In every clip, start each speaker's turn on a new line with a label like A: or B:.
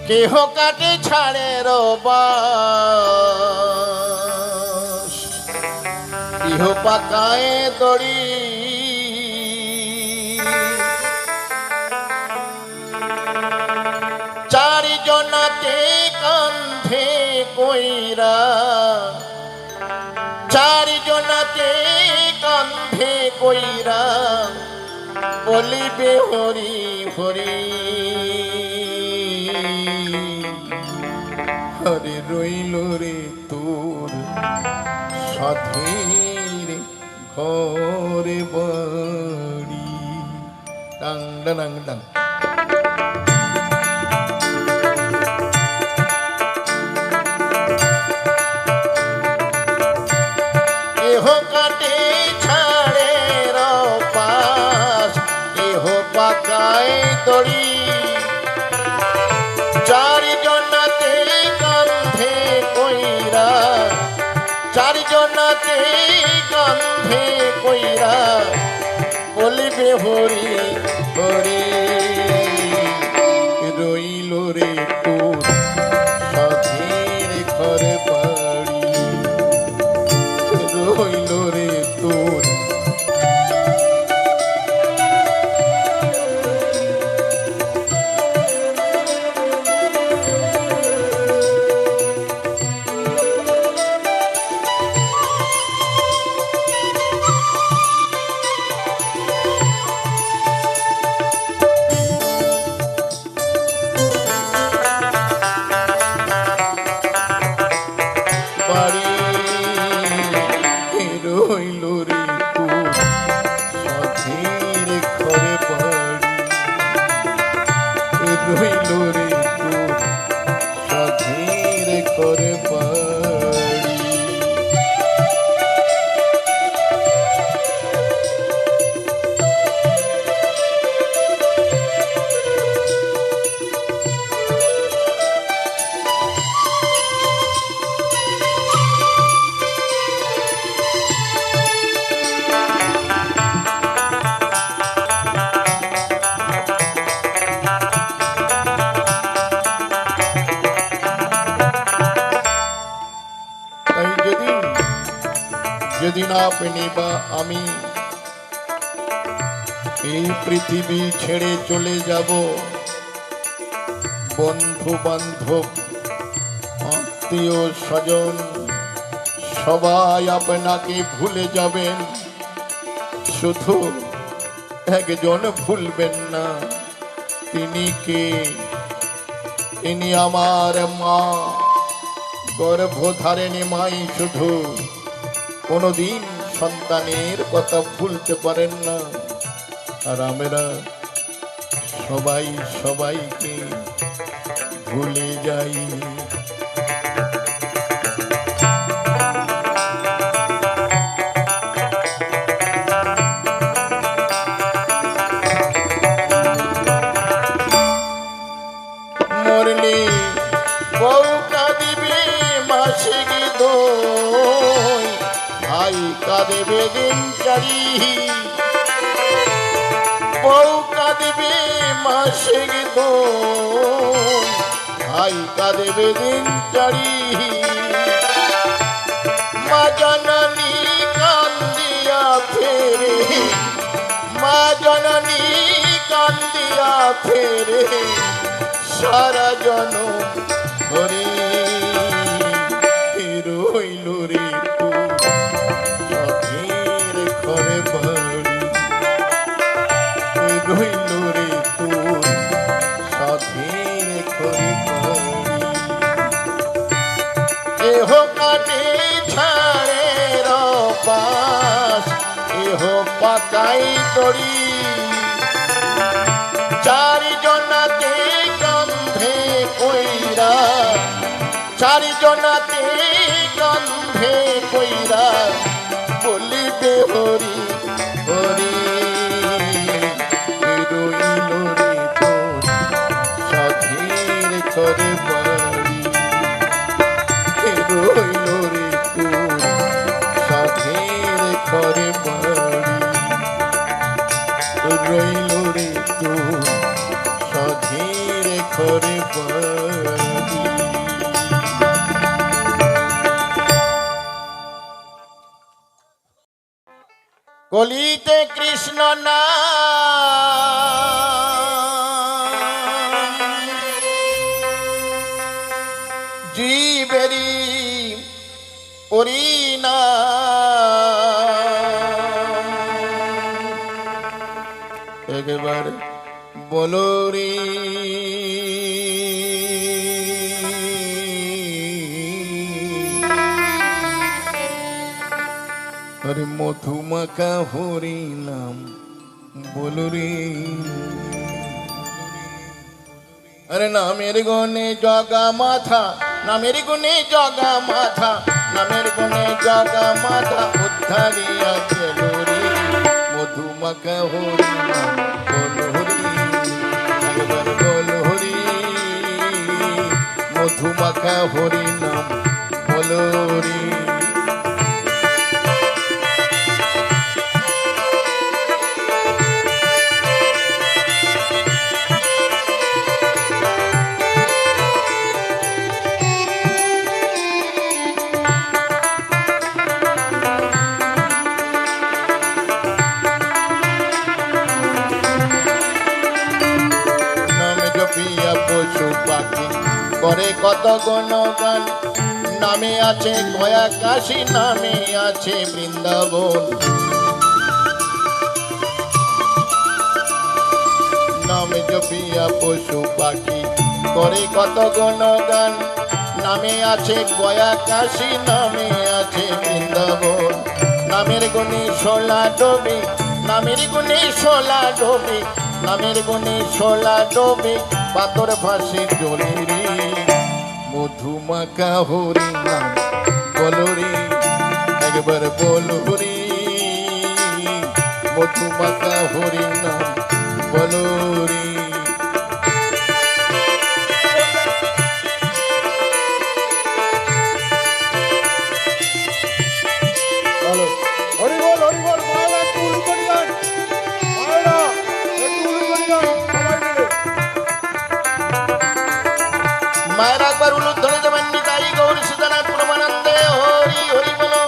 A: কেহ কাটে ছাড়ের বাস ইহ পাকায় দড়ি চারিজনাতে কান্ধে কইরা চারিজনাতে কান্ধে কইরা বলিবে হরি হরি হরে রইল রে তোর সাথীর ঘরে বাড়ি ডাং ডাং ডাং কেহ কাটে ছাড়ে পাশ কেহ পাকায় দড়ি চারিজনাতে কান্ধে কইরা চারিজনাতে কান্ধে কইরা বলিবে হরি হরি রইল রে তোর সাথীর ঘরে বাড়ি রইল রে তোর রইল রে তোর সাথীর ঘরে বাড়ি রইল রে তোর সাথীর ঘরে বাড়ি যেদিন আপনি বা আমি এই পৃথিবী ছেড়ে চলে যাব বন্ধু বান্ধব আত্মীয় স্বজন সবাই আপনাকে ভুলে যাবেন শুধু একজন ভুলবেন না তিনি কে তিনি আমার মা গর্ভধারিণী মাই শুধু কোনদিন সন্তানের কথা ভুলতে পারেন না আর আমরা সবাই সবাইকে ভুলে যাই মরলে বউ কাঁদিবে মাসে গিয়ে ভাই কাঁদেবে দিন চারি বউ কাঁদেবে মাসে গো ভাই কাঁদেবে দিন চারি মা জননী কান্দিয়া ফেরে মা জননী কান্দিয়া ফেরে সারা জনম ধরে রইল রে ঘরে বাড়ি রইল রে তোর সাথীর ঘরে বাড়ি কেহ কাটে ছাড়ে পাশ কেহ পাকাই দড়ি চারিজনাতে কান্ধে কইরা চারিজনাতে কান্ধে কইরা বলিবে হরি হরি রইল রে তোর সাথীর ঘরে বাড়ি রইল রে তোর সাথীর ঘরে বাড়ি রইল রে তোর সাথীর ঘরে বাড়ি কলিতে কৃষ্ণ জীবেরি পরিণাম একবার বলো রে अरे मधुमाखा हरि नाम बोलो रे अरे नामेर गुणे जगा माथा नामेर गुणे जगा माथा नामेर गुणे जगा माथा उद्धारिया चलो रे मधुमाखा हरि नाम बोलो रे একবার बोलो रे मधुमाखा हरि नाम बोलो रे পশু পাখি করে কত গুণগান নামে আছে গয়া কাশী নামে আছে বৃন্দাবন নামে জপিয়া পশু পাখি করে কত গুণগান নামে আছে গয়া কাশী নামে আছে বৃন্দাবন নামের গুণে সোলা ডোবে নামের গুণে সোলা ডোবে নামের গুণে সোলা ডোবে পাতর ভাসে জলে রে মধুমাখা হরি নাম বলো রে একবার বলো রে মধুমাখা হরি নাম বলো রে মায়ের একবার উলুদ ধরে যাবেন নিতাই গৌরী সীতানাথ পরমানন্দে হরি হরি বলো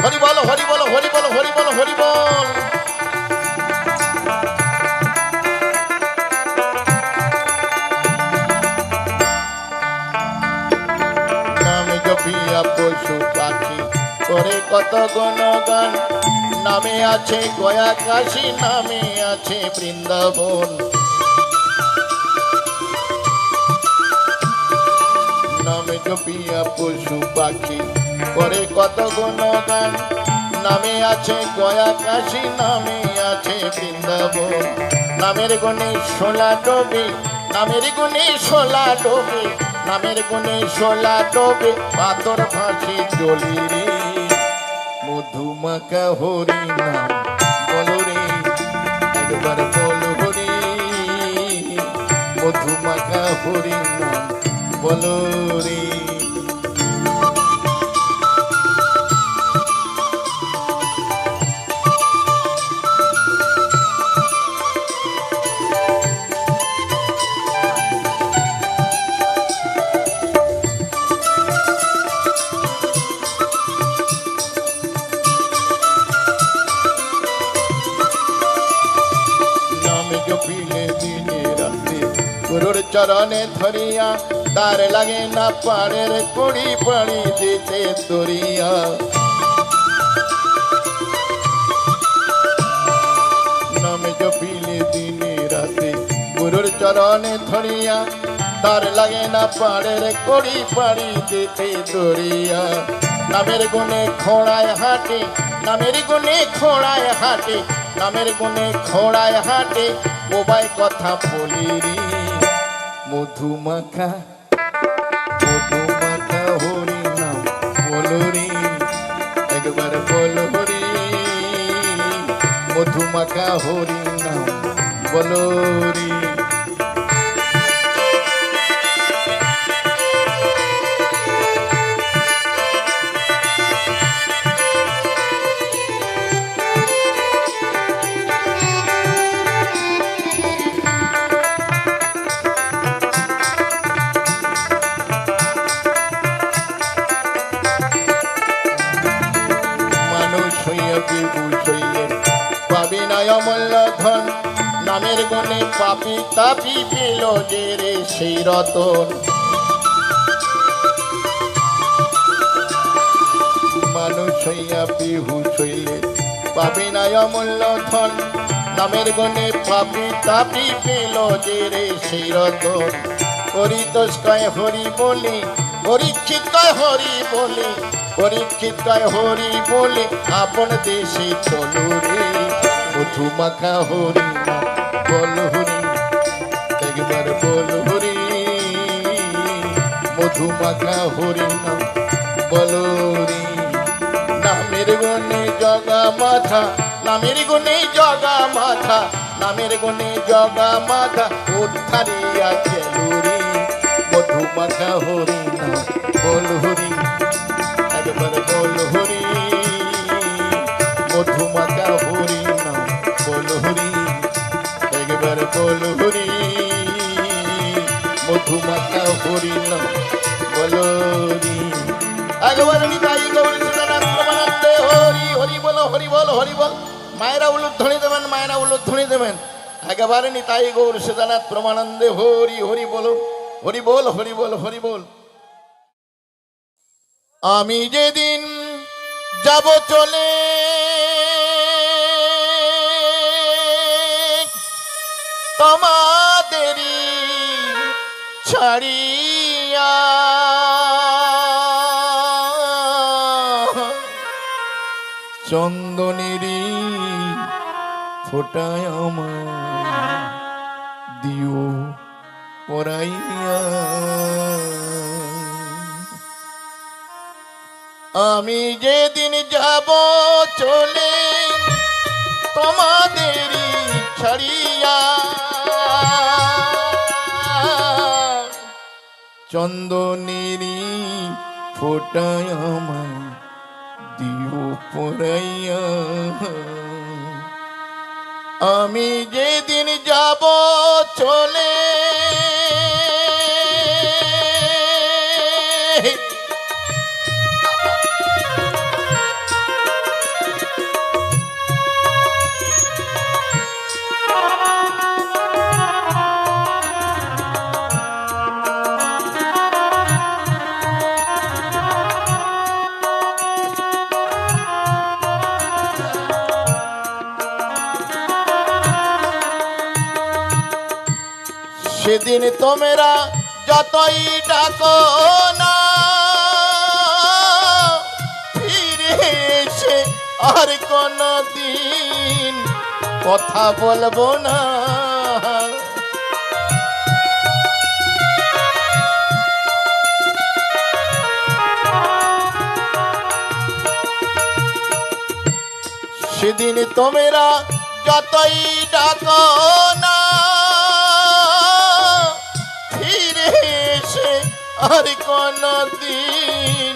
A: হরি বলো হরি বলো হরি বলো হরি বলো হরি বল নামে জপিয়া পশু পাখি করে কত গুণগান নামে আছে গয়া কাশী নামে আছে বৃন্দাবন নামে জপিয়া পশু পাখি করে কত গুণগান নামে আছে গয়া কাশী নামে আছে বৃন্দাবন নামের গুণে সোলা ডোবে নামের গুণে সোলা ডোবে নামের গুণে সোলা ডোবে পাতর ভাসে জলি রে মধুমাখা হরি নাম বলো রে একবার বলো হরি মধুমাখা হরি নাম বলো রে নামে জপিলে দিনে রাতে গুরুর চরণে ধরিয়া তার লাগে না পাড়ের কুড়ি পাড়ি দিতে দরিয়া নামে জপিলে দিনে রাতে গুরুর চরণে ধরিয়া তার লাগে না পাড়ের কুড়ি পাড়ি দিতে দরিয়া নামের গুণে খোড়ায় হাটে নামের গুণে খোড়ায় হাটে নামের গুণে খোড়ায় হাটে বোবাই কথা বলি রে মধুমাখা মধুমাখা হরি নাম বলো রে একবার বলো রে মধুমাখা হরি নাম বলো রে বিভূষয়ে নামের গুণে পাপি তাপি পেল যে রে সেই রতন। মানুষ হইয়া বিহুষ হইলে পাবি না অমূল্য ধন, নামের গুণে পাপি তাপি পেল যে রে সেই রতন। পরিতোষ কয় হরি বলি, পরীক্ষিত কয় হরি বলি, পরীক্ষিত কয় হরি বলে আপন দেশে চলো রে। মধু মাখা হরি না বল হরি, একবার বল হরি। মধু মাখা হরি না বল হরি। নামের গুণে জগা মাথা, নামের গুণে জগা মাথা, নামের গুণে জগা মাথা উদ্ধারিয়া গেল রে। মধু মাখা হরি না বল হরি, একবার বল হরি। মধু মাখা হরি না বল হরি, একবার বল হরি। মধু মাখা হরি না বল হরি। একবার নিতাই গৌরী সুদানাথ প্রমানন্দে হরি হরি বল, হরি বল, হরি বল। মায়েরা উলুধ্বনি দেবেন, মায়েরা উলুধ্বনি দেবেন। একেবারে নিতাই গৌর সুদানাথ প্রমানন্দে হরি হরি বল, হরি বল, হরি বল, হরি বল। আমি যেদিন যাব চলে তোমাদেরই ছাড়িয়া, চন্দনেরই ফোটায় আমার দিও পরাইয়া। আমি যেদিন যাব চলে তোমাদেরই ছাড়িয়া, চন্দনেরই ফোটায় আমার দিও পরাইয়া। আমি যেদিন যাব চলে সেদিন তোমরা যতই ডাকো না ফিরে এসে আর কোনো দিন কথা বলবো না। সেদিন তোমরা যতই ডাকো না ফিরে এসে আর কোনো দিন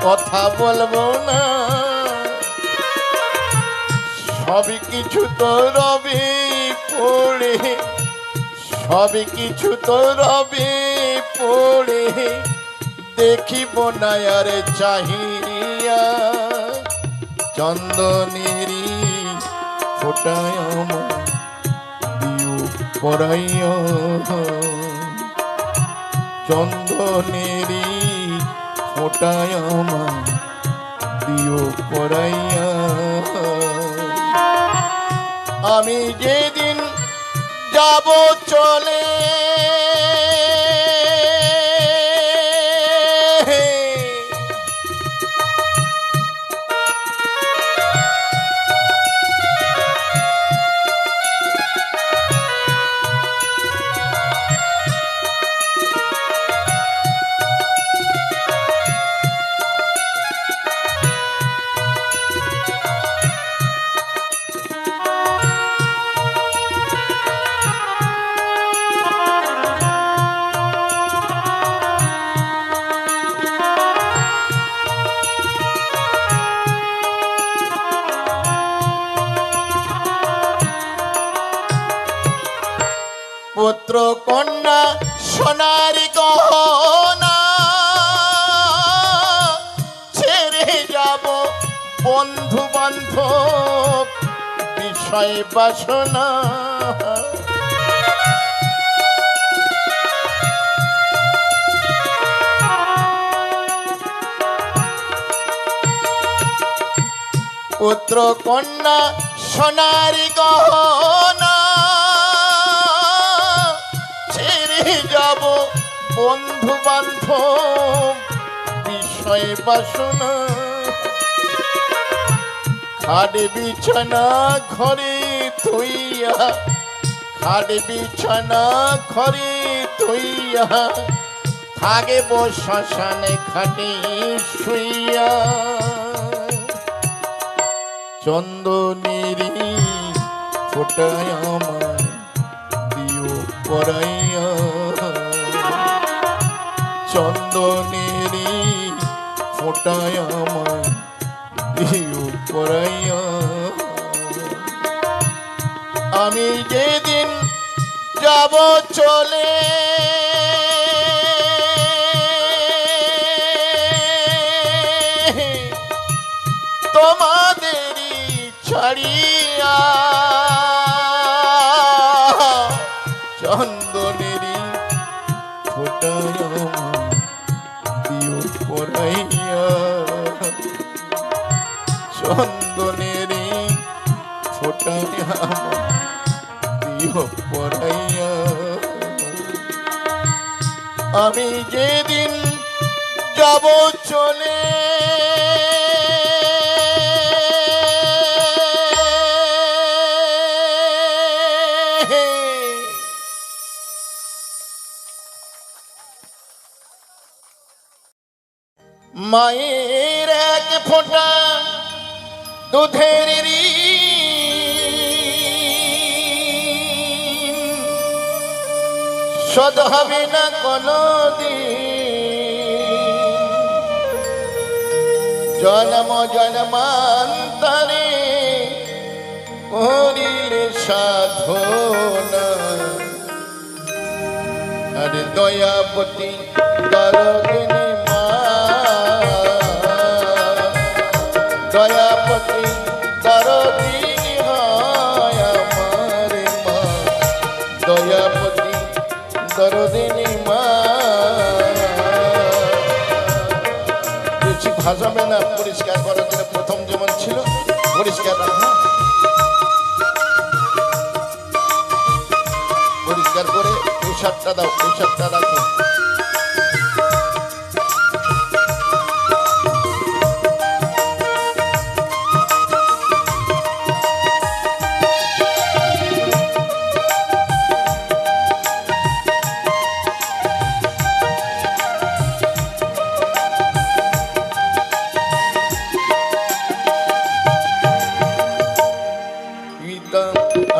A: কথা বলবো না। সব কিছু তো রবে পড়ে, সব কিছু তো রবে পড়ে দেখিব না আর চাহিয়া। চন্দনেরই ফোটায় আমার দিও পরাইয়া, চন্দনেরই ফোটায় আমার দিও পরাইয়া। আমি যেদিন যাব চলে পুত্র কন্যা সোনার গহনা ছেড়ে যাব বন্ধু বান্ধব বিষয় বাসনা পুত্র কন্যা সোনারি গহনা ছেড়ে যাব বন্ধু বান্ধব বিষয় বাসনা খাটে বিছানা ঘরে থইয়া খাটে বিছানা ঘরে থইয়া থাকে শ্মশানে খাটে শুইয়া চন্দনেরি ফোটায় আমায় দিও পরাইয়া চন্দনেরি ফোটায় আমায় দিও পরাইয়া আমি যেদিন যাব চলে তোমাদেরই ছাড়িয়া চন্দনেরি ফোটায় দিও পরাইয়া চন্দনেরি ফোটায় দিও পরাইয়া আমি যেদিন যাব চলে মায়ের এক ফোঁটা দুধের শোধ হবে না কোনদিন জন্ম জন্মান্তরে করিলে সাধনা আরে দয়াপতি দরদিনী দয়াপতি দরদিনী হয় আমার মা দয়াপতি দরদিনী মা বেশি ভাসাবে না পরিষ্কার করার জন্য প্রথম যেমন ছিল পরিষ্কার রাখা পরিষ্কার করে পোশাকটা দাও পোশাকটা রাখো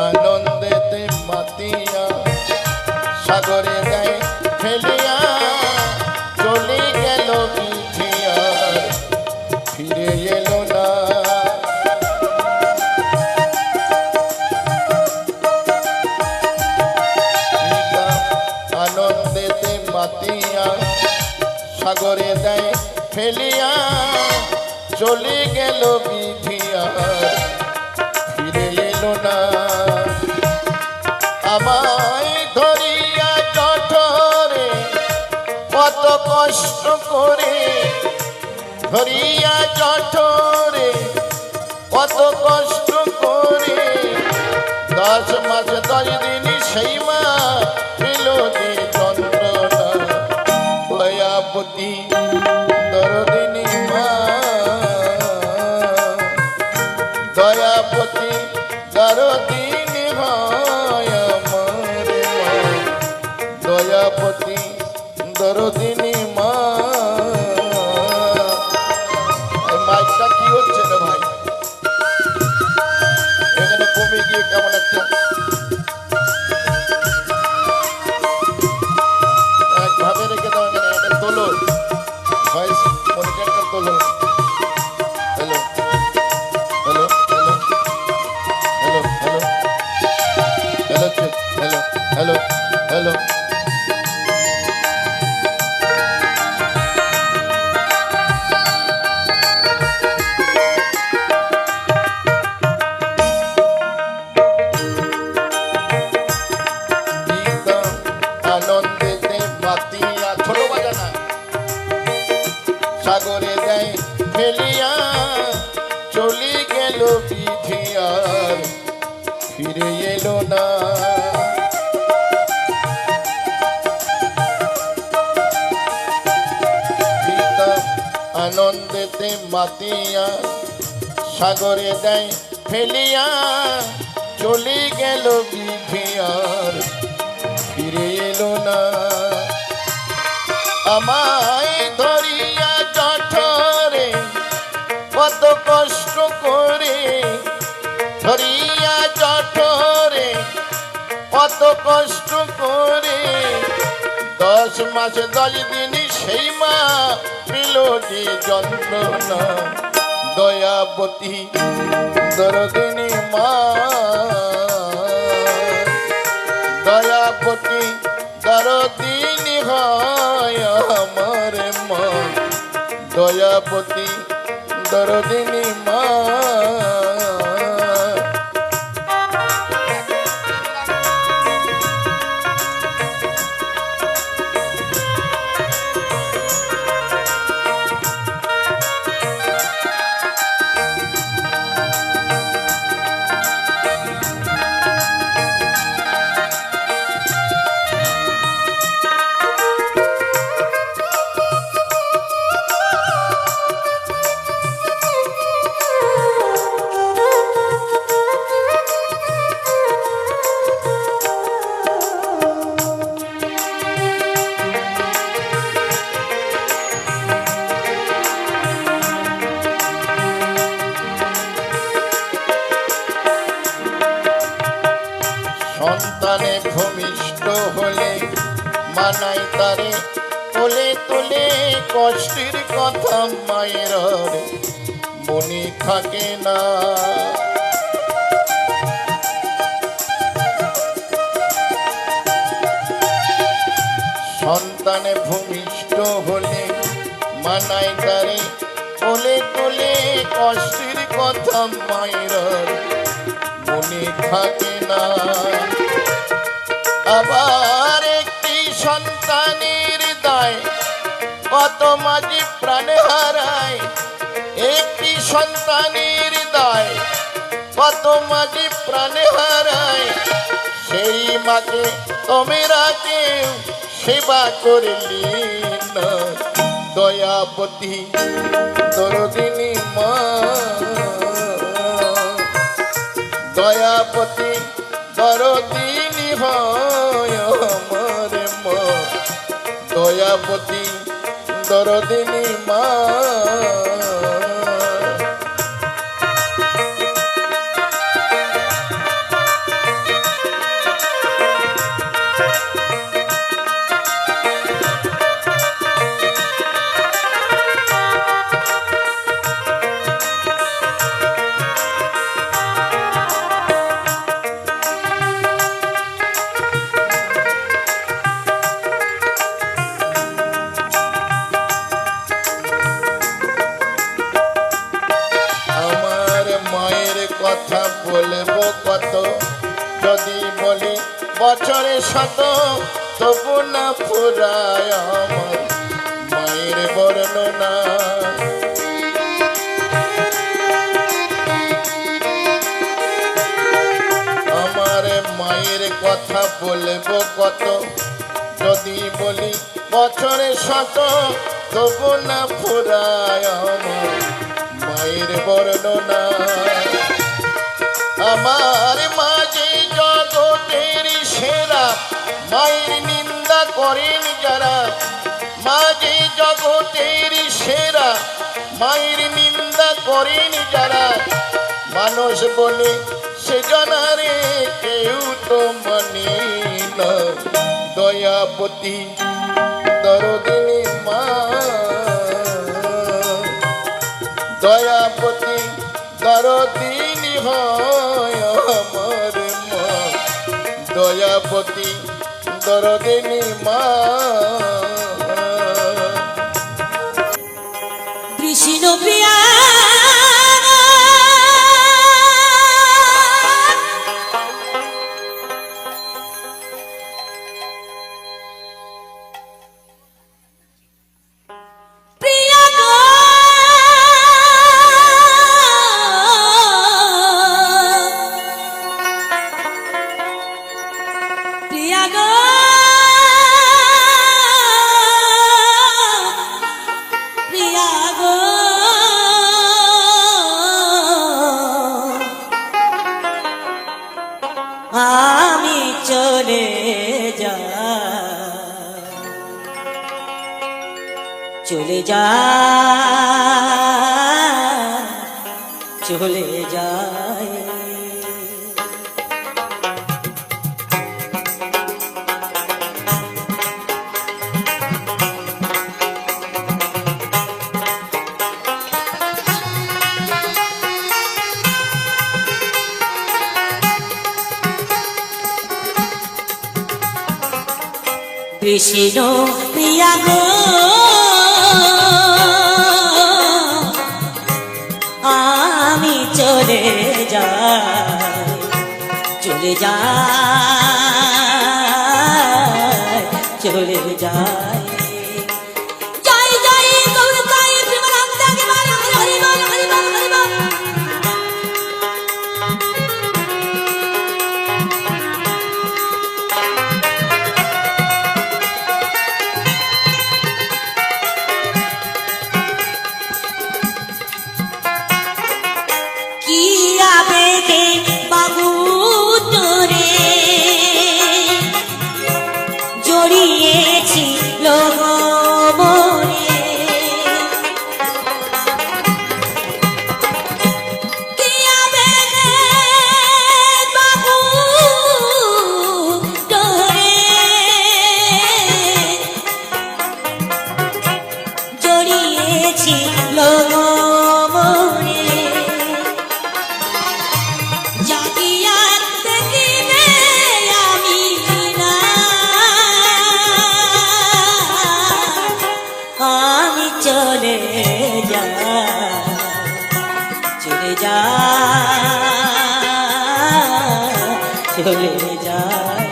A: আনন্দেতে মাতিয়া সাগরে গায়ে ফেলিয়া চলে গেল বিধিয়া ফিরে এলো না আনন্দেতে মাতিয়া সাগরে গায়ে ফেলিয়া চলে গেল বিধিয়া ফিরে এলো না আমায় ধরিয়া জঠরে কত কষ্ট করে ধরিয়া জঠরে কত কষ্ট করে 10 মাস 10 দিন সেই মা পেল যে যন্ত্রণা দয়াপতি দরদিনী মা দয়াপতি দরদিনী হয় আমার মা দয়াপতি দরদিনী মা মাইকটা কি হচ্ছে না ভাই এখানে কমে গিয়ে কেমন একটা একভাবে রেখে দাও এখানে এটা তোলো ভয়েস মনিটরটা তোলো hello hello hello hello hello hello hello hello hello সাগরে দেয় ফেলিয়া চলি গেল বিধি আর ফিরে এলো না। পিতা আনন্দেতে মাতিয়া সাগরে দেয় ফেলিয়া চলে গেল বিধি আর ফিরে এলো না। আমায় ধরিয়া জঠরে কত কষ্ট করে, ধরিয়া জঠরে কত কষ্ট করে 10 মাস 10 দিন সেই মা পেল যে যন্ত্রণা। দয়াবতী দরদিনী মা, দয়াবতী দরদিনী হয় আমার মা, দয়াবতী দরদিনী মা। সন্তানে ভূমিষ্ঠ হলে মানাই তারে তোলে তোলে, কষ্টের কথা মায়ের মনে থাকে না। সন্তানে ভূমিষ্ঠ হলে মানাই তারে তোলে তোলে, কষ্টের কথা মায়ের মনে থাকে না। আবার একটি সন্তানের দায় কত মাঝে প্রাণ হারায়, একটি সন্তানের দায় কত মাঝে প্রাণ হারায়। সেই মাকে তোমরা কেউ সেবা করলি না। দয়াবতী দরদিনী মা, দয়াবতী দরদিনী হয় আমার মা, দয়াবতী দরদিনী মা। কথা বলবো কত, যদি বলি বছরে শত তবু না ফুরায় আমার মায়ের বর্ণনা। আমার মায়ের কথা বলবো কত, যদি বলি বছরে শত তবু না ফুরায় আমার মায়ের বর্ণনা। আমার মাঝে জগতের সেরা, মায়ের নিন্দা করেন যারা, মাঝে জগতের সেরা, মায়ের নিন্দা করেন যারা। মানুষ বলে সে জনারে কেউ তো মানে না। দয়াবতী দরদিনী মা, দয়াবতী দরদিনী হয় আমার মা, দয়াবতী দরদিনী মা।
B: কৃষ্ণ প্রিয়া প্রিয়া চলে যা চলে যায়। কৃষ্ণ প্রিয়া গো আমি চলে যাই, চলে যাই, চলে যাই। জয় জয় গৌর জয় প্রেমানন্দ হরি হরি বল হরি বল হরি বল। কি আবেগে বাবু তোরে জড়িয়েছি লোক মনে, কি আবেগে বাবু তোরে জড়িয়েছি লোক মনে। জাগিয়া দেখিবে আমি না, আমি চলে যাই, চলে যাই, চলে যাই।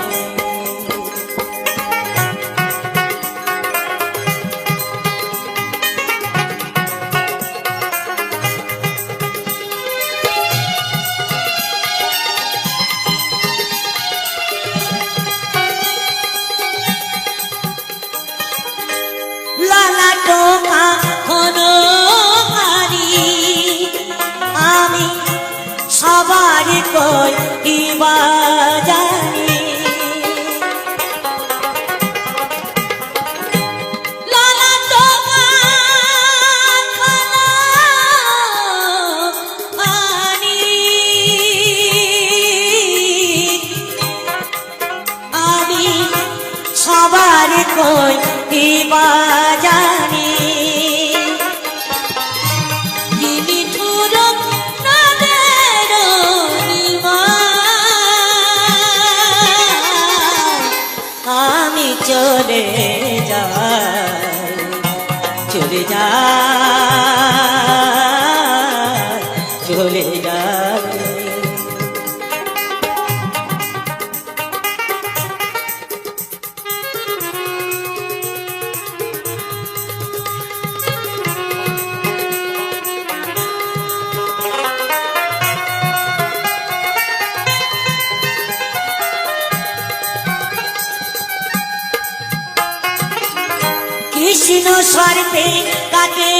B: লালা টোকা হলো হারি আমি সবার কইবা জানি, লালা টোকা হলো হারি আমি সবার কইবা জানি। যিনি ঠুরক নাদের আমি চলে যাই, চলে যাই, চলে যাই। কৃষ্ণ স্বর্পে কাটে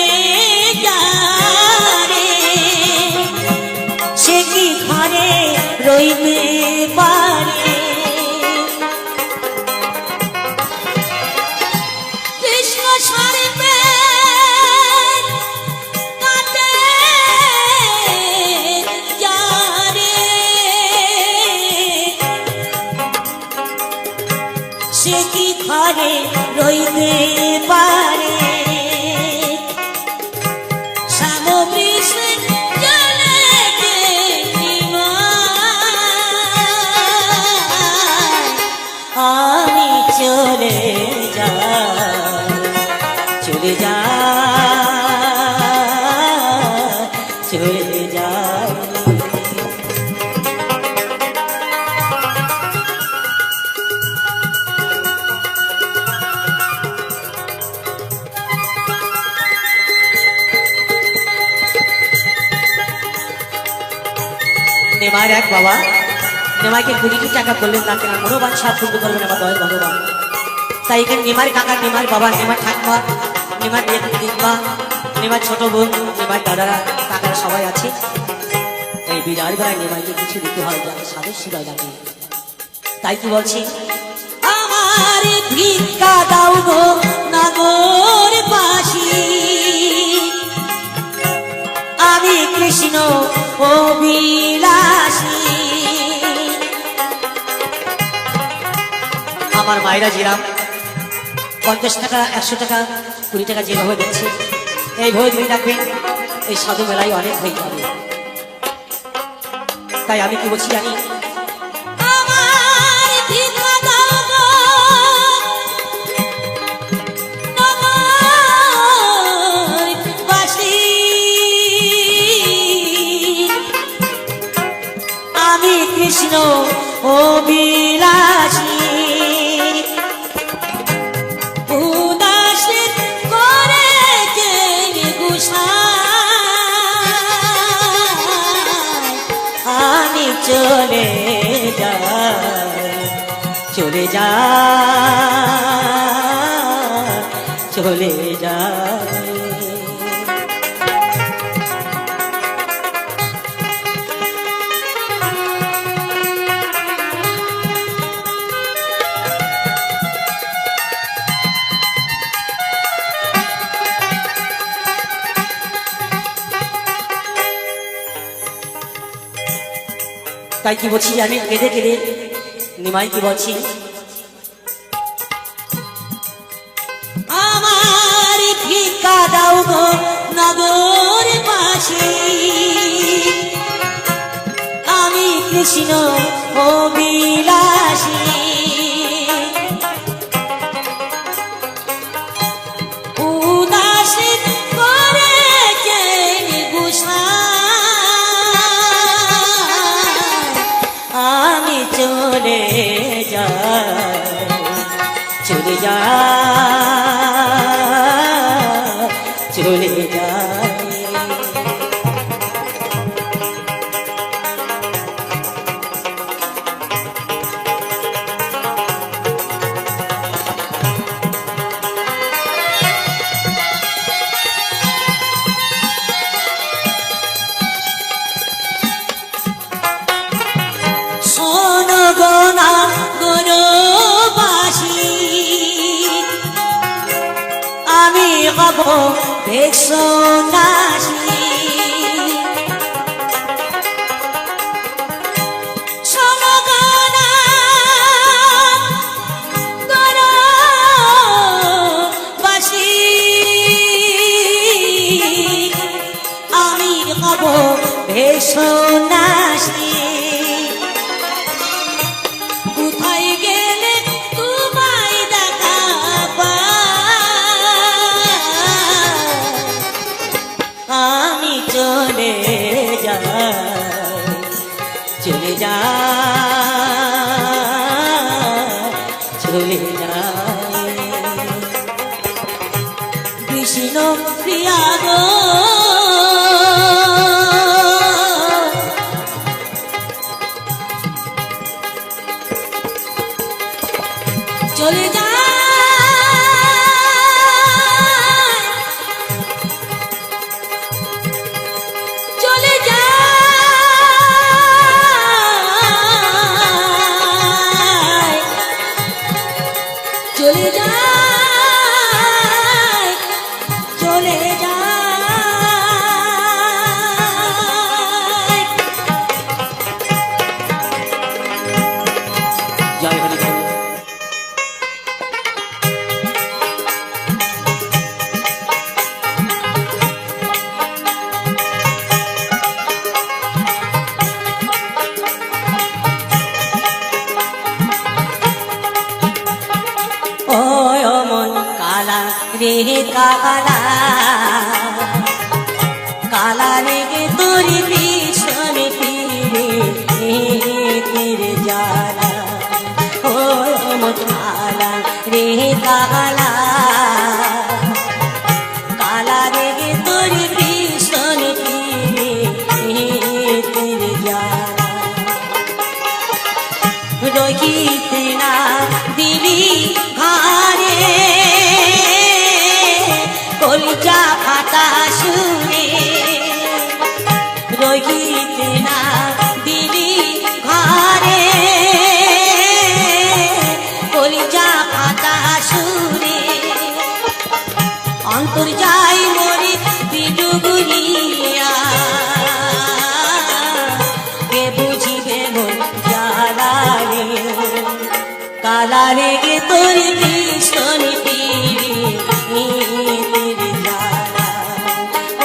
B: যারে সে কি ঘরে রইতে পারে, কৃষ্ণ স্বর্পে কাটে যারে সে কি ঘরে রইতে পারে। আমি চলে যাই, চলে যাই, চলে যাই। নেমার এক বাবা নেমাকে 20 টাকা বললেন না কেন মনোবান সাপ পূর্ণ করবেন আমার দয়াল ভগবান। তাই এখানে নেমার কাকা, নেমার বাবা, নেমার ঠাকুমা, নেমার দিদিমা, নেমার ছোট বোন, নেমার দাদারা, কাকারা সবাই আছে। এই বিরাট বেলায় নেমাকে কিছু দিতে হয় যাতে সাধুর শিবায় লাগে। তাই কি বলছি, আমার ভিক্ষা দাও গো নাগর বাসী আমার মায়েরা জিরাম 50 টাকা 100 টাকা 20 টাকা যেভাবে দিচ্ছে এইভাবে দিয়ে রাখবেন, এই সাধু মেলায় অনেক হয়ে যাবে। তাই আমি কি বলছি জানি,
C: আমার ভিক্ষা দাও গো নগরবাসী,
B: আমি কৃষ্ণ অভিলাষী,
C: উদাসীন করেছেন গোসাই,
B: আমি চলে যাই, চলে যা, চলে যাই। তাই কি বলছি জানেন, কেঁদে কেঁদে নিমাই কি বলছি,
C: আমার ভিক্ষা দাও গো নগরবাসী,
B: আমি কৃষ্ণ অভিলাষী,
C: উদাসীন করেছেন গোসাই,
B: আমি চলে যাই, চলে যা, চলে যাই।
C: শোনো গো নগরবাসী,
B: আমি হব ভীষণাসী,
C: শোনো গো নগরবাসী,
B: আমি হব ভীষণাসী,
C: কোথায় গেলে তোমায় দেখা পাই,
B: আমি চলে যাই, চলে যাই, চলে যাই।
C: কৃষ্ণ প্রিয়া গো চলে যায়, চলে যায়, চলে যায়, চলে যায়।
B: জয় হরি বল। ওই ও মন কালা রে কালা, কালা রেগে তোর পিছনে ফিরে ফিরে জ্বালা, ওই ও মন কালা রে কালা, কালা রেগে তোর পিছনে ফিরে ফিরে জ্বালা, রহিতে না দিলি ঘরে, কলিজা ফাটা শুনে, রহিতে না দিলি ঘরে, কলিজা ফাটা শুনে, অন্তর যাই মরে বিডুগুলিয়া, কে বুঝিবে মন জ্বালা রে, কালা
C: রেগে তোর ভীষণ পীড়িতের জ্বালা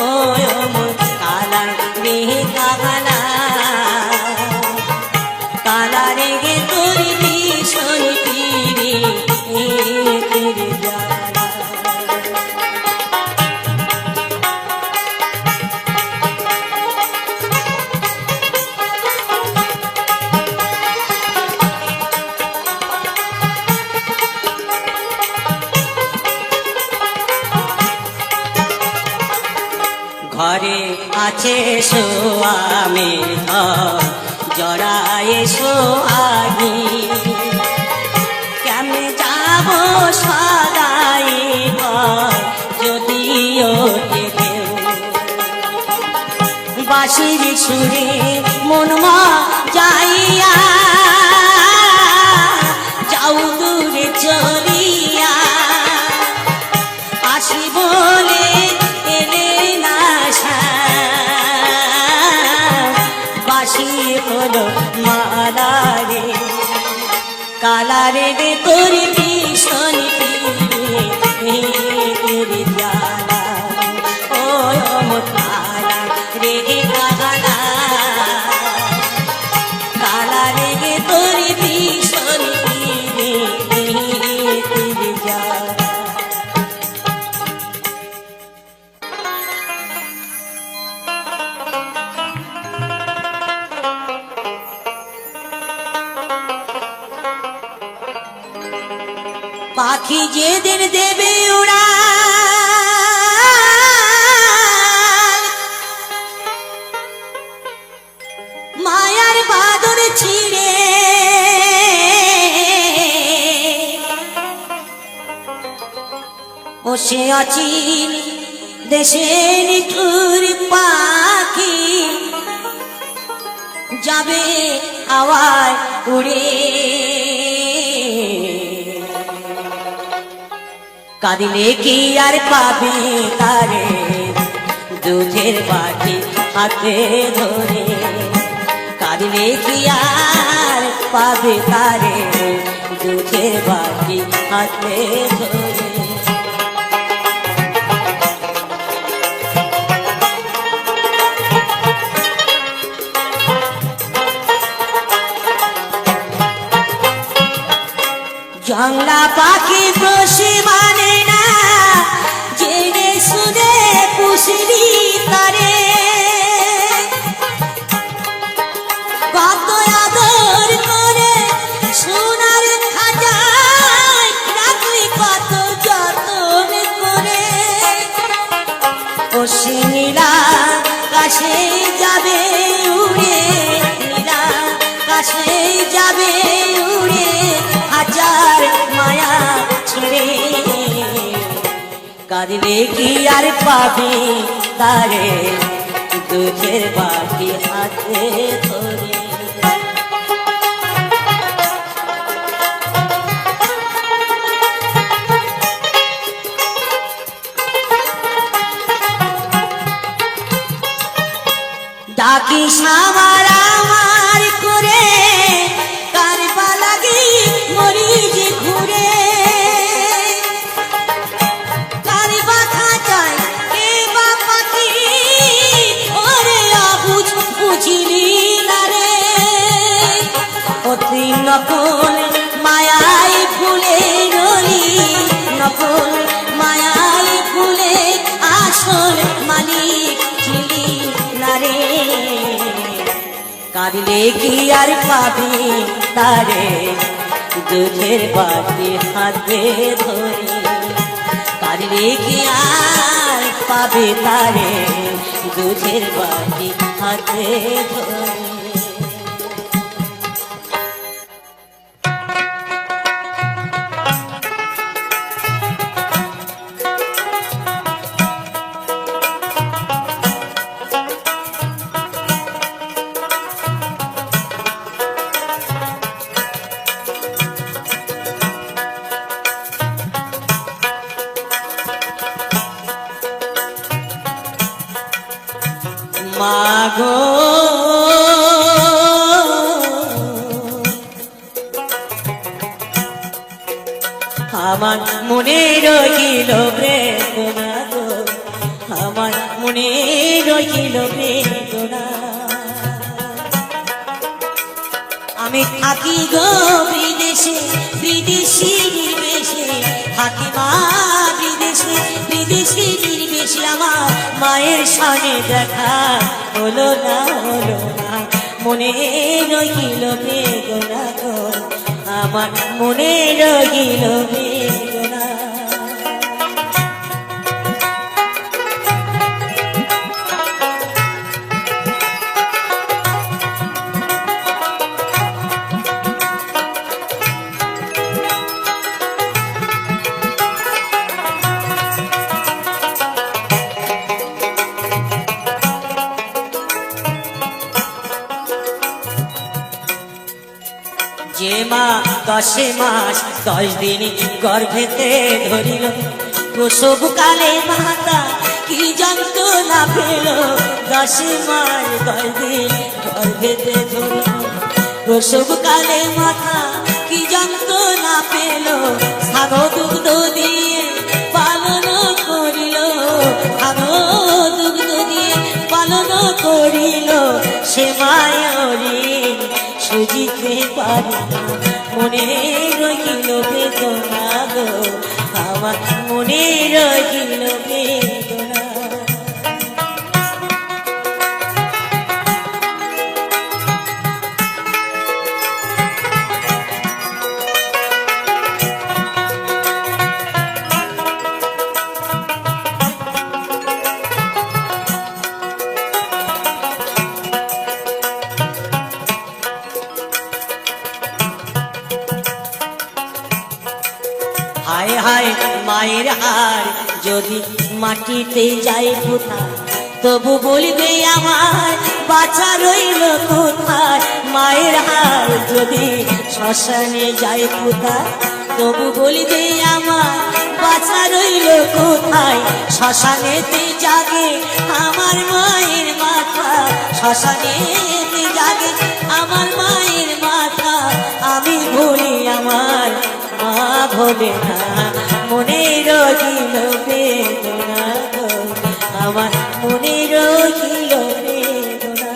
C: ও মন কালা রে কালা কালা রেগে তোর ভীষণ পীড়িতের জ্বালা ঘরে আছে সোয়ামীর ঘর জড়ায় সোহাগী কেমনে যাব সদাই ঘর যদি ওঠে কেউ বাঁশির সুরে মনমা যাইয়া যাও দূরে চলিয়া আসি বলে এলে না বাঁশি হলো মালা রে কালা রে রে তোর ভীষণ পীড়িতের জ্বালা ও মন কালা রে কালা কালা রে রে তোর ভীষণ পীড়িতের জ্বালা পাখি যেদিন দেবে উড়া মায়ার বাদর ছিড়ে বসে অচিন দেশের নিঠুর পাখি যাবে হাওয়ায় উড়ে কাঁদিলে কি আর পাবে তারে দুধের বাটি হাতে ধরে কাঁদিলে কি আর পাবে তারে দুধের বাটি হাতে ধরে জংলা পাখি বসে মানে না জেনে শুনে পুষলি তারে কত আদর করে সোনার খাজায় রাখলি কত যতন করে বসে নীলা কাছে যাবে উড়ে নীলা কাছে যাবে উড়ে হাজার মায়া ছেড়ে কাঁদিলে কি আর পাবে তারে দুধের বাটি হাতে ধরে ডাকি সামার আমার করে কারবা লাগি মরি যে ঘুরে কারবা খাঁচায় কে বা পাখি ওরে আবুঝ বুঝিলি না রে অতি নকল মায়াই ফুলে রলি নকল মায়াই ফুলে আসল মালিক ছিলি না রে কাঁদিলে কি আর পাবি তারে দুধের বাটি হাতে ধরে কাঁদিলে কি আর পাবে তারে দুধের বাটি হাতে ধরে মাগো আমার মনে রহিল বেদনা গো, আমার মনে রহিল বেদনা। আমি থাকি গো বিদেশে, বিদেশি নির্বেশে থাকি মা বিদেশে, বিদেশি নির্বেশে আমার মায়ের সঙ্গে দেখা হলো না, হলো না। মনে রহিল বেদনা গো, আমার মনে রহিল বেদনা। যে মা 10 মাস 10 দিন গর্ভেতে ধরিল, প্রসব কালে মাতা কি যন্ত্রণা পেল। 10 মাস 10 দিন গর্ভেতে ধরিল, প্রসব কালে মাতা কি যন্ত্রণা পেল। স্থান দুগ্ধ দিয়ে পালন করিল, স্থান দুগ্ধ দিয়ে পালন করিল। সে মায়রি সুজিতে পারি না, মনে রহিল বেদনা গো, আমার মনে রহিল বেদনা। হায় হায় মায়ের হার যদি মাটিতে যায় কোথায়, তবু বলবে আমার বাচ্চা রইল কোথায়। মায়ের হার যদি শ্মশানে যায় কোথায়, তবু বলবে আমার বাচ্চা রইল কোথায়। শ্মশানেতে জাগে আমার মায়ের মাথা, শ্মশানেতে জাগে আমার মায়ের মাথা। আমি ভুলি আমার মা ভোলে না, মনে রহিল বেদনা গো, আমার মনে রহিল বেদনা।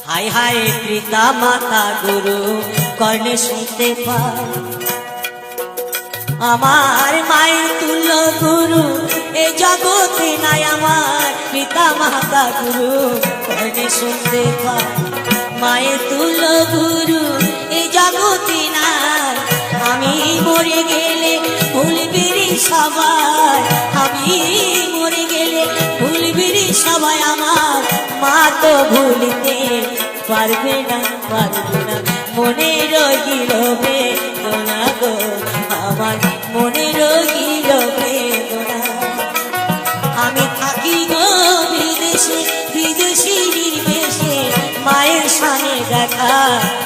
C: হায় হায় পিতা মাতা গুরু কর্ণে শুনতে পাই, আমার মায়ের তুল্য গুরু এ জগতে নাই। আমার পিতা মাতা গুরু কর্ণে শুনতে পাই, মায়ের তুল্য গুরু এ জগতে নাই। আমি মরে গেলে ভুলবিরি সবাই, আমি মরে গেলে ভুলবিরি সবাই। আমার মা তো ভুলতে পারবে না, পারবে না। মনে রহিল বেদনা গো, আমার মনে রহিল বেদনা। আমি থাকি গো বিদেশে, বিদেশি নির্বেশে মায়ের সামনে দেখা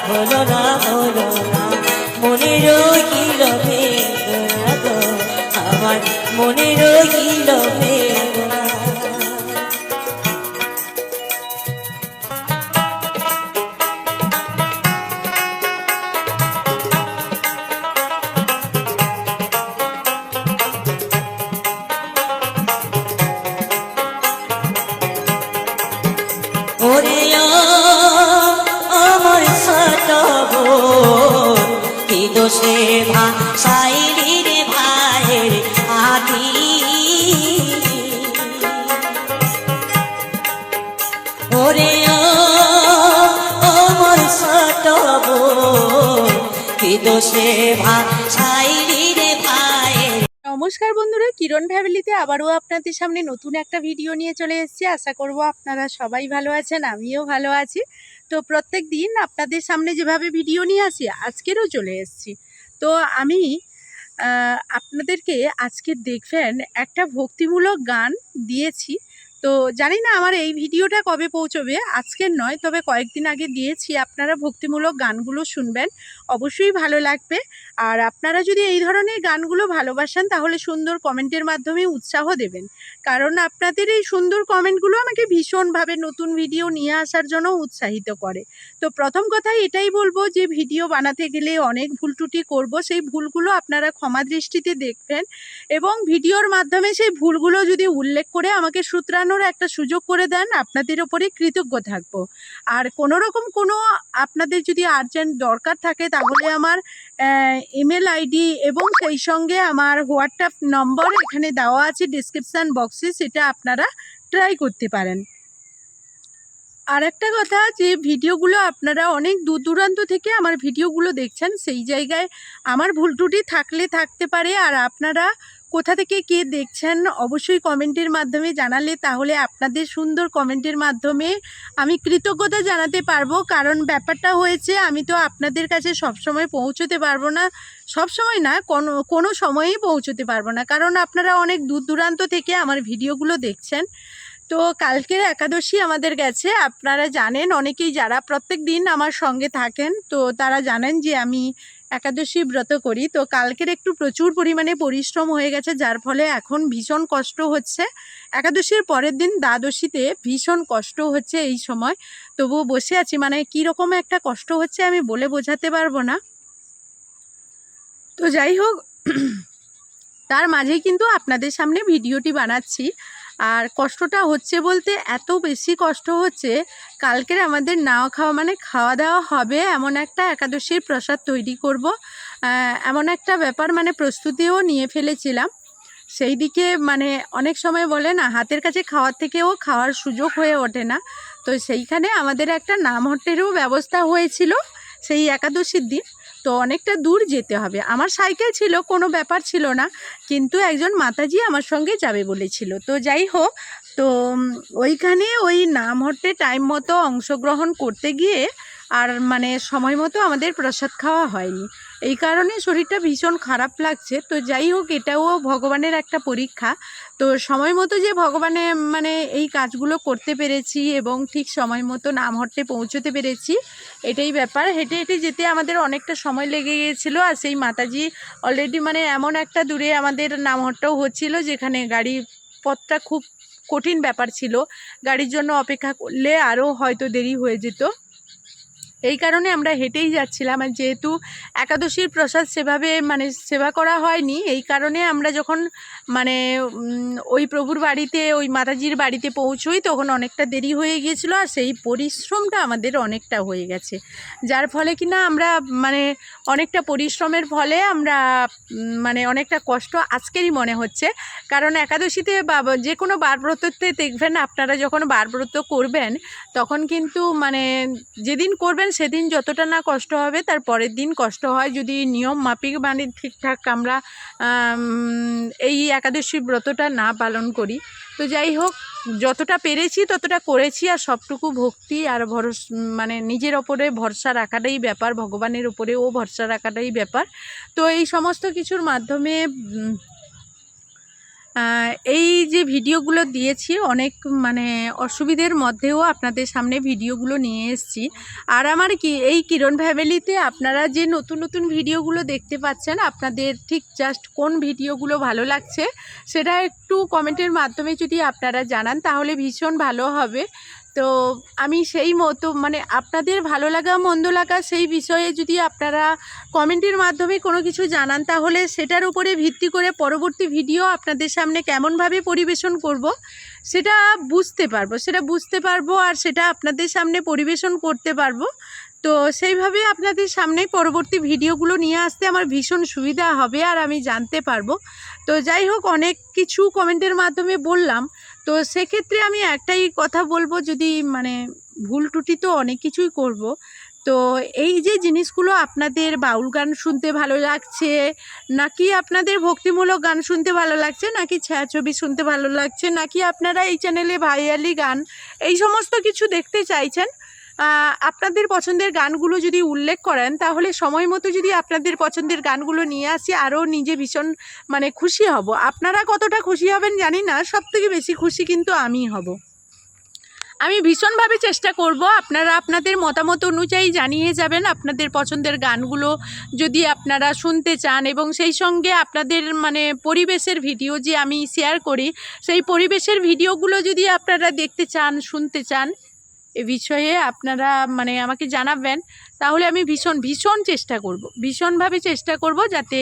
C: হলো না, হলো না। মনে রহিল বেদনা গো, আমার মনে রহিল বেদনা। ওরে আমার ছোট বোন, কি দোষে ভাসাইলি রে ভাইয়ের আদি। ওরে আমার ছোট বোন, কি দোষে ভাসাইলি রে ভাইয়ের।
D: নমস্কার বন্ধুরা, কিরণ ফ্যামিলিতে আবারও আপনাদের সামনে নতুন একটা ভিডিও নিয়ে চলে এসেছি। আশা করব আপনারা সবাই ভালো আছেন, আমিও ভালো আছি। তো প্রত্যেক দিন আপনাদের সামনে যেভাবে ভিডিও নিয়ে আসি, আজকেরও চলে এসেছি। তো আমি আপনাদেরকে আজকে দেখবেন একটা ভক্তিমূলক গান দিয়েছি। তো জানি না আমার এই ভিডিওটা কবে পৌঁছবে, আজকের নয়, তবে কয়েকদিন আগে দিয়েছি। আপনারা ভক্তিমূলক গানগুলো শুনবেন, অবশ্যই ভালো লাগবে। আর আপনারা যদি এই ধরনের গানগুলো ভালোবাসেন তাহলে সুন্দর কমেন্টের মাধ্যমে উৎসাহ দেবেন, কারণ আপনাদের এই সুন্দর কমেন্টগুলো আমাকে ভীষণভাবে নতুন ভিডিও নিয়ে আসার জন্য উৎসাহিত করে। তো প্রথম কথা এটাই বলবো যে ভিডিও বানাতে গেলে অনেক ভুল ত্রুটি করব, সেই ভুলগুলো আপনারা ক্ষমা দৃষ্টিতে দেখবেন এবং ভিডিওর মাধ্যমে সেই ভুলগুলো যদি উল্লেখ করে আমাকে শুধরানোর একটা সুযোগ করে দেন, আপনাদের ওপরে কৃতজ্ঞ থাকব। আর কোনো রকম কোনো আপনাদের যদি আর্জেন্ট দরকার থাকে তাহলে আমার ইমেল আইডি এবং সেই সঙ্গে আমার হোয়াটসঅ্যাপ নম্বর এখানে দেওয়া আছে ডিসক্রিপশান বক্সে, সেটা আপনারা ট্রাই করতে পারেন। আর একটা কথা, যে ভিডিওগুলো আপনারা অনেক দূর দূরান্ত থেকে আমার ভিডিওগুলো দেখছেন, সেই জায়গায় আমার ভুল ত্রুটি থাকলে থাকতে পারে। আর আপনারা কোথা থেকে কে দেখছেন অবশ্যই কমেন্টের মাধ্যমে জানালে, তাহলে আপনাদের সুন্দর কমেন্টের মাধ্যমে আমি কৃতজ্ঞতা জানাতে পারবো। কারণ ব্যাপারটা হয়েছে, আমি তো আপনাদের কাছে সবসময় পৌঁছতে পারবো না, সবসময় না, কোনো সময়েই পৌঁছতে পারবো না, কারণ আপনারা অনেক দূর দূরান্ত থেকে আমার ভিডিওগুলো দেখছেন। তো কালকের একাদশী আমাদের গেছে, আপনারা জানেন, অনেকেই যারা প্রত্যেক দিন আমার সঙ্গে থাকেন তো তারা জানেন যে আমি একাদশী ব্রত করি। তো কালকের একটু প্রচুর পরিমাণে পরিশ্রম হয়ে গেছে, যার ফলে এখন ভীষণ কষ্ট হচ্ছে। একাদশীর পরের দিন দ্বাদশীতে ভীষণ কষ্ট হচ্ছে এই সময়, তবুও বসে আছি। মানে কীরকম একটা কষ্ট হচ্ছে আমি বলে বোঝাতে পারবো না। তো যাই হোক, তার মাঝেই কিন্তু আপনাদের সামনে ভিডিওটি বানাচ্ছি। আর কষ্টটা হচ্ছে বলতে এত বেশি কষ্ট হচ্ছে, কালকের আমাদের নাওয়া খাওয়া মানে খাওয়া দাওয়া হবে, এমন একটা একাদশীর প্রসাদ তৈরি করব, এমন একটা ব্যাপার, মানে প্রস্তুতিও নিয়ে ফেলেছিলাম। সেই দিকে মানে অনেক সময় বলে না, হাতের কাছে খাওয়ার থেকেও খাওয়ার সুযোগ হয়ে ওঠে না। তো সেইখানে আমাদের একটা নামহট্টেরও ব্যবস্থা হয়েছিল সেই একাদশীর দিন। তো অনেকটা দূর যেতে হবে, আমার সাইকেল ছিল, কোনো ব্যাপার ছিল না, কিন্তু একজন মাতাজি আমার সঙ্গে যাবে বলেছিল। তো যাই হোক, তো ওইখানে ওই নামহট্টে টাইম মতো অংশগ্রহণ করতে গিয়ে আর মানে সময় মতো আমাদের প্রসাদ খাওয়া হয়নি, এই কারণে শরীরটা ভীষণ খারাপ লাগছে। তো যাই হোক, এটাও ভগবানের একটা পরীক্ষা। তো সময় মতো যে ভগবানে মানে এই কাজগুলো করতে পেরেছি এবং ঠিক সময় মতো নামহট্টে পৌঁছতে পেরেছি, এটাই ব্যাপার। হেঁটে হেঁটে যেতে আমাদের অনেকটা সময় লেগে গিয়েছিলো। আর সেই মাতাজি অলরেডি মানে এমন একটা দূরে আমাদের নামহট্টাও হচ্ছিল, যেখানে গাড়ি পথটা খুব কঠিন ব্যাপার ছিল, গাড়ির জন্য অপেক্ষা করলে আরও হয়তো দেরি হয়ে যেত। এই কারণে আমরা হেঁটেই যাচ্ছিলাম। আর যেহেতু একাদশীর প্রসাদ সেভাবে মানে সেবা করা হয়নি, এই কারণে আমরা যখন মানে ওই প্রভুর বাড়িতে, ওই মাতাজির বাড়িতে পৌঁছোই, তখন অনেকটা দেরি হয়ে গিয়েছিলো। আর সেই পরিশ্রমটা আমাদের অনেকটা হয়ে গেছে, যার ফলে কিনা আমরা মানে অনেকটা পরিশ্রমের ফলে আমরা মানে অনেকটা কষ্ট আজকেরই মনে হচ্ছে। কারণ একাদশীতে বা যে কোনো বারব্রততে দেখবেন, আপনারা যখন বারব্রত করবেন তখন কিন্তু মানে যেদিন করবেন সেদিন যতটা না কষ্ট হবে, তার পরের দিন কষ্ট হয় যদি নিয়ম মাফিক মানে ঠিকঠাক আমরা এই একাদশী ব্রতটা না পালন করি। তো যাই হোক, যতটা পেরেছি ততটা করেছি। আর সবটুকু ভক্তি আর মানে নিজের ওপরে ভরসা রাখাটাই ব্যাপার, ভগবানের ওপরেও ভরসা রাখাটাই ব্যাপার। তো এই সমস্ত কিছুর মাধ্যমে এই যে ভিডিওগুলো দিয়েছি, অনেক মানে অসুবিধের মধ্যেও আপনাদের সামনে ভিডিওগুলো নিয়ে এসেছি। আর আমার এই কিরণ ফ্যামিলিতে আপনারা যে নতুন নতুন ভিডিওগুলো দেখতে পাচ্ছেন, আপনাদের ঠিক জাস্ট কোন ভিডিওগুলো ভালো লাগছে সেটা একটু কমেন্টের মাধ্যমে যদি আপনারা জানান তাহলে ভীষণ ভালো হবে। তো আমি সেই মতো মানে আপনাদের ভালো লাগা মন্দ লাগা সেই বিষয়ে যদি আপনারা কমেন্টের মাধ্যমে কোনো কিছু জানান, তাহলে সেটার উপরে ভিত্তি করে পরবর্তী ভিডিও আপনাদের সামনে কেমনভাবে পরিবেশন করব সেটা বুঝতে পারবো আর সেটা আপনাদের সামনে পরিবেশন করতে পারবো। তো সেইভাবে আপনাদের সামনে পরবর্তী ভিডিওগুলো নিয়ে আসতে আমার ভীষণ সুবিধা হবে আর আমি জানতে পারবো। তো যাই হোক, অনেক কিছু কমেন্টের মাধ্যমে বললাম, তো সেক্ষেত্রে আমি একটাই কথা বলবো, যদি মানে ভুল ত্রুটি তো অনেক কিছুই করব। তো এই যে জিনিসগুলো আপনাদের বাউল গান শুনতে ভালো লাগছে, নাকি আপনাদের ভক্তিমূলক গান শুনতে ভালো লাগছে, নাকি ছায়াছবি শুনতে ভালো লাগছে, নাকি আপনারা এই চ্যানেলে ভাইয়ালি গান এই সমস্ত কিছু দেখতে চাইছেন, আপনাদের পছন্দের গানগুলো যদি উল্লেখ করেন তাহলে সময় মতো যদি আপনাদের পছন্দের গানগুলো নিয়ে আসি আরও নিজে ভীষণ মানে খুশি হব। আপনারা কতটা খুশি হবেন জানি না, সবথেকে বেশি খুশি কিন্তু আমিই হব। আমি ভীষণভাবে চেষ্টা করব, আপনারা আপনাদের মতামত অনুযায়ী জানিয়ে যাবেন আপনাদের পছন্দের গানগুলো যদি আপনারা শুনতে চান, এবং সেই সঙ্গে আপনাদের মানে পরিবেশের ভিডিও যে আমি শেয়ার করি সেই পরিবেশের ভিডিওগুলো যদি আপনারা দেখতে চান, শুনতে চান, এ বিষয়ে আপনারা মানে আমাকে জানাবেন। তাহলে আমি ভীষণ চেষ্টা করব, ভীষণভাবে চেষ্টা করব যাতে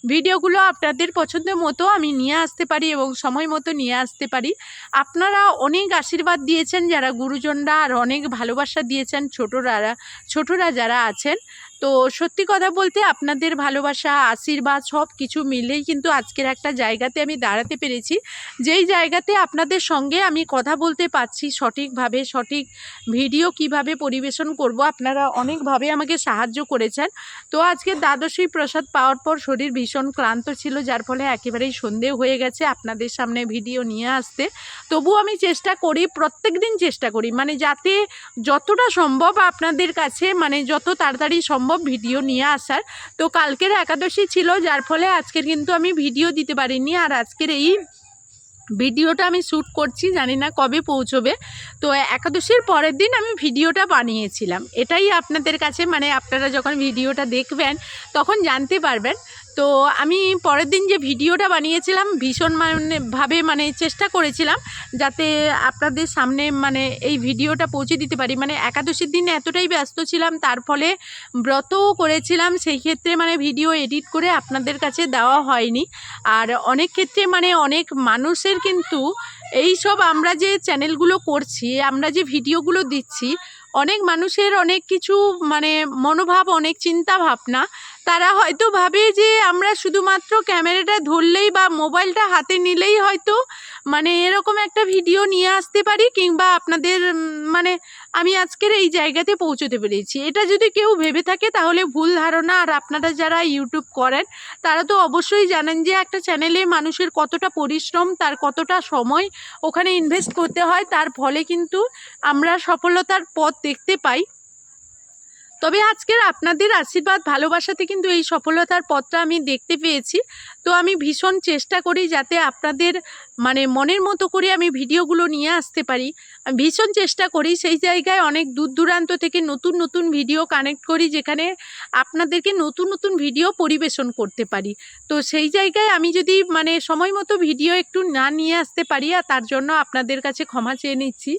D: ভিডিওগুলো আপনাদের পছন্দের মতো আমি নিয়ে আসতে পারি এবং সময় মতো নিয়ে আসতে পারি। আপনারা অনেক আশীর্বাদ দিয়েছেন যারা গুরুজনরা, আর অনেক ভালোবাসা দিয়েছেন ছোটরা যারা আছেন। তো সত্যি কথা বলতে আপনাদের ভালোবাসা, আশীর্বাদ সব কিছু মিলেই কিন্তু আজকের একটা জায়গাতে আমি দাঁড়াতে পেরেছি, যেই জায়গাতে আপনাদের সঙ্গে আমি কথা বলতে পারছি সঠিকভাবে। সঠিক ভিডিও কিভাবে পরিবেশন করব আপনারা অনেকভাবে আমাকে সাহায্য করেছেন। তো আজকে দ্বাদশী প্রসাদ পাওয়ার পর শরীর ভীষণ ক্লান্ত ছিল, যার ফলে একেবারেই সন্ধে হয়ে গেছে আপনাদের সামনে ভিডিও নিয়ে আসতে। তবু আমি চেষ্টা করি, প্রত্যেক দিন চেষ্টা করি মানে যাতে যতটা সম্ভব আপনাদের কাছে মানে যত তাড়াতাড়ি সম্ভব ভিডিও নিয়ে আসার। তো কালকের একাদশী ছিল, যার ফলে আজকের কিন্তু আমি ভিডিও দিতে পারিনি, আর আজকের এই ভিডিওটা আমি শ্যুট করছি, জানি না কবে পৌঁছবে। তো একাদশীর পরের দিন আমি ভিডিওটা বানিয়েছিলাম, এটাই আপনাদের কাছে মানে আপনারা যখন ভিডিওটা দেখবেন তখন জানতে পারবেন। তো আমি পরের দিন যে ভিডিওটা বানিয়েছিলাম ভীষণ ভাবে মানে চেষ্টা করেছিলাম যাতে আপনাদের সামনে মানে এই ভিডিওটা পৌঁছে দিতে পারি। মানে একাদশীর দিন এতটাই ব্যস্ত ছিলাম, তার ফলে ব্রতও করেছিলাম, সেই ক্ষেত্রে মানে ভিডিও এডিট করে আপনাদের কাছে দেওয়া হয়নি। আর অনেক ক্ষেত্রে মানে অনেক মানুষের কিন্তু এই সব আমরা যে চ্যানেলগুলো করছি, আমরা যে ভিডিওগুলো দিচ্ছি, অনেক মানুষের অনেক কিছু মানে মনোভাব, অনেক চিন্তা ভাবনা। তারা হয়তো ভাবে যে আমরা শুধুমাত্র ক্যামেরাটা ধরলেই বা মোবাইলটা হাতে নিলেই হয়তো মানে এরকম একটা ভিডিও নিয়ে আসতে পারি, কিংবা আপনাদের মানে আমি আজকের এই জায়গাতে পৌঁছতে পেরেছি। এটা যদি কেউ ভেবে থাকে তাহলে ভুল ধারণা। আর আপনারা যারা ইউটিউব করেন তারা তো অবশ্যই জানেন যে একটা চ্যানেলে মানুষের কতটা পরিশ্রম, তার কতটা সময় ওখানে ইনভেস্ট করতে হয়, তার ফলে কিন্তু আমরা সফলতার পথ দেখতে পাই। তবে আজকের আপনাদের আশীর্বাদ, ভালোবাসাতে কিন্তু এই সফলতার পথটা আমি দেখতে পেয়েছি। তো আমি ভীষণ চেষ্টা করি যাতে আপনাদের মানে মনের মতো করে আমি ভিডিওগুলো নিয়ে আসতে পারি। আমি ভীষণ চেষ্টা করি, সেই জায়গায় অনেক দূর দূরান্ত থেকে নতুন ভিডিও কানেক্ট করি, যেখানে আপনাদেরকে নতুন ভিডিও পরিবেশন করতে পারি। তো সেই জায়গায় আমি যদি মানে সময় মতো ভিডিও একটু না নিয়ে আসতে পারি, আর তার জন্য আপনাদের কাছে ক্ষমা চেয়ে নিচ্ছি।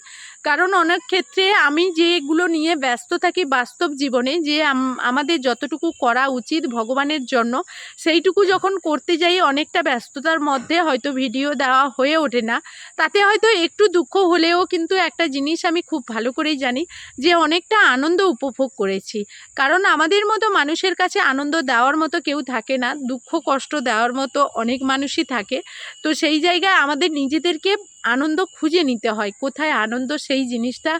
D: কারণ অনেক ক্ষেত্রে আমি যেগুলো নিয়ে ব্যস্ত থাকি বাস্তব জীবনে, যে আমাদের যতটুকু করা উচিত ভগবানের জন্য, সেইটুকু যখন করতে যাই অনেকটা ব্যস্ততার মধ্যে হয়তো ভিডিও দেওয়া হয়ে ওঠে না। তাতে হয়তো একটু দুঃখ হলেও কিন্তু একটা জিনিস আমি খুব ভালো করেই জানি যে অনেকটা আনন্দ উপভোগ করেছি। কারণ আমাদের মতো মানুষের কাছে আনন্দ দেওয়ার মতো কেউ থাকে না, দুঃখ কষ্ট দেওয়ার মতো অনেক মানুষই থাকে। তো সেই জায়গায় আমাদের নিজেদেরকে আনন্দ খুঁজে নিতে হয়, কোথায় আনন্দ সেই জিনিসটা,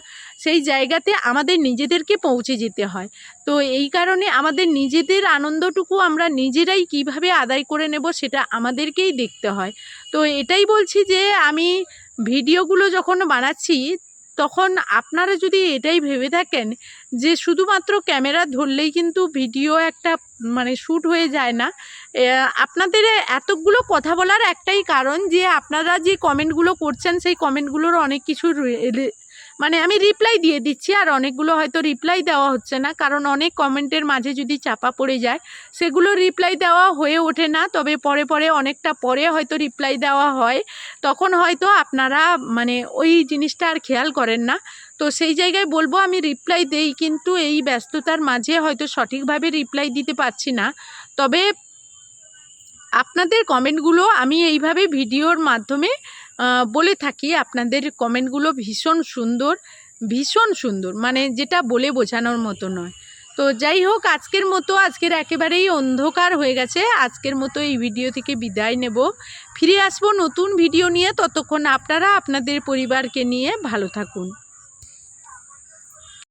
D: সেই জায়গাতে আমাদের নিজেদেরকে পৌঁছে যেতে হয়। তো এই কারণে আমাদের নিজেদের আনন্দটুকু আমরা নিজেরাই কিভাবে আদায় করে নেব সেটা আমাদেরকেই দেখতে হয়। তো এটাই বলছি যে আমি ভিডিওগুলো যখন বানাচ্ছি তখন আপনারা যদি এটাই ভেবে থাকেন যে শুধুমাত্র ক্যামেরা ধরলেই কিন্তু ভিডিও একটা মানে শ্যুট হয়ে যায় না, আপনাদের এতগুলো কথা বলার একটাই কারণ যে আপনারা যে কমেন্টগুলো করছেন সেই কমেন্টগুলোর অনেক কিছু মানে আমি রিপ্লাই দিয়ে দিচ্ছি, আর অনেকগুলো হয়তো রিপ্লাই দেওয়া হচ্ছে না, কারণ অনেক কমেন্টের মাঝে যদি চাপা পড়ে যায় সেগুলো রিপ্লাই দেওয়া হয়ে ওঠে না। তবে পরে অনেকটা পরে হয়তো রিপ্লাই দেওয়া হয়, তখন হয়তো আপনারা মানে ওই জিনিসটা আর খেয়াল করেন না। তো সেই জায়গায় বলবো আমি রিপ্লাই দেই, কিন্তু এই ব্যস্ততার মাঝে হয়তো সঠিকভাবে রিপ্লাই দিতে পারছি না। তবে আপনাদের কমেন্টগুলো আমি এইভাবে ভিডিওর মাধ্যমে বলে থাকি। আপনাদের কমেন্টগুলো ভীষণ সুন্দর মানে যেটা বলে বোঝানোর মতো নয়। তো যাই হোক, আজকের একেবারেই অন্ধকার হয়ে গেছে, আজকের মতো এই ভিডিও থেকে বিদায় নেব। ফিরে আসবো নতুন ভিডিও নিয়ে, ততক্ষণ আপনারা আপনাদের পরিবারকে নিয়ে ভালো থাকুন।